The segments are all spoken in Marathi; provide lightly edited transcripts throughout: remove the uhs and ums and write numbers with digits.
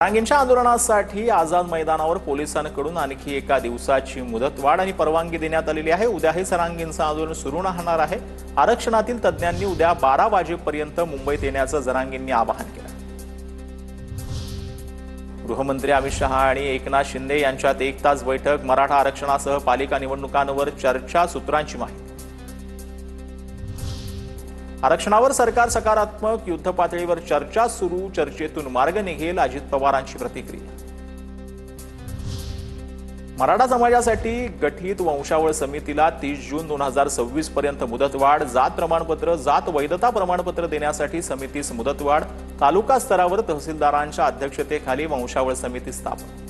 जरांगेंच्या आंदोलनासाठी आझाद मैदानावर पोलिसांकडून आणखी एका दिवसाची मुदतवाढ आणि परवानगी देण्यात आलेली आहे। उद्या हे जरांगेंचं आंदोलन सुरू राहणार आहे। आरक्षणातील तज्ञांनी उद्या 12 वाजेपर्यंत मुंबईत येण्याचं जरांगेंनी आवाहन केलं। गृहमंत्री अमित शहा आणि एकनाथ शिंदे यांच्यात 1 तास बैठक। मराठा आरक्षणासह पालिका निवडणुकांवर चर्चा, सूत्रांची माहिती। आरक्षणावर सरकार सकारात्मक, युद्ध पातळीवर चर्चा सुरू, चर्चेतून मार्ग निघेल, अजित पवारांची प्रतिक्रिया। मराठा समाजासाठी गठीत वंशावळ समितीला 30 जून 2026 पर्यंत मुदतवाढ। जात प्रमाणपत्र, जात वैधता प्रमाणपत्र देण्यासाठी समितीस मुदतवाढ। तालुका स्तरावर तहसीलदारांच्या अध्यक्षतेखाली वंशावळ समिती स्थापन।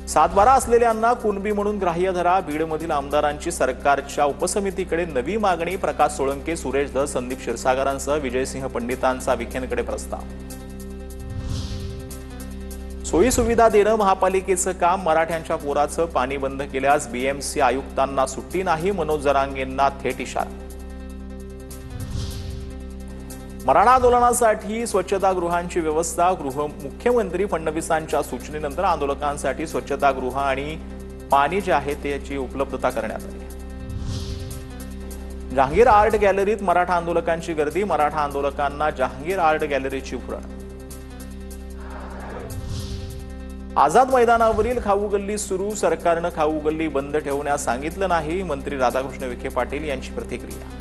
7/12 असलेल्यांना कुणबी म्हणून ग्राह्य धरा। बीडमधील आमदारांची सरकारच्या उपसमितीकडे नवी मागणी। प्रकाश सोळंके, सुरेश धस, संदीप क्षीरसागरांसह विजयसिंह पंडितांचा विखेंकडे प्रस्ताव। सोयी सुविधा देणं महापालिकेचं काम। मराठ्यांच्या पोराचं पाणी बंद केल्यास बीएमसी आयुक्तांना सुट्टी नाही, मनोज जरांगेंना थेट इशारा। मराठा आंदोलनासाठी स्वच्छतागृहांची व्यवस्था। मुख्यमंत्री फडणवीसांच्या सूचनेनंतर आंदोलकांसाठी स्वच्छतागृह आणि पाणी जे आहे त्याची उपलब्धता करण्यात आली। जहांगीर आर्ट गॅलरीत मराठा आंदोलकांची गर्दी। मराठा आंदोलकांना जहांगीर आर्ट गॅलरीची भुरळ। आझाद मैदानावरील खाऊ गल्ली सुरू। सरकारनं खाऊ गल्ली बंद ठेवण्यास सांगितलं नाही, मंत्री राधाकृष्ण विखे पाटील यांची प्रतिक्रिया।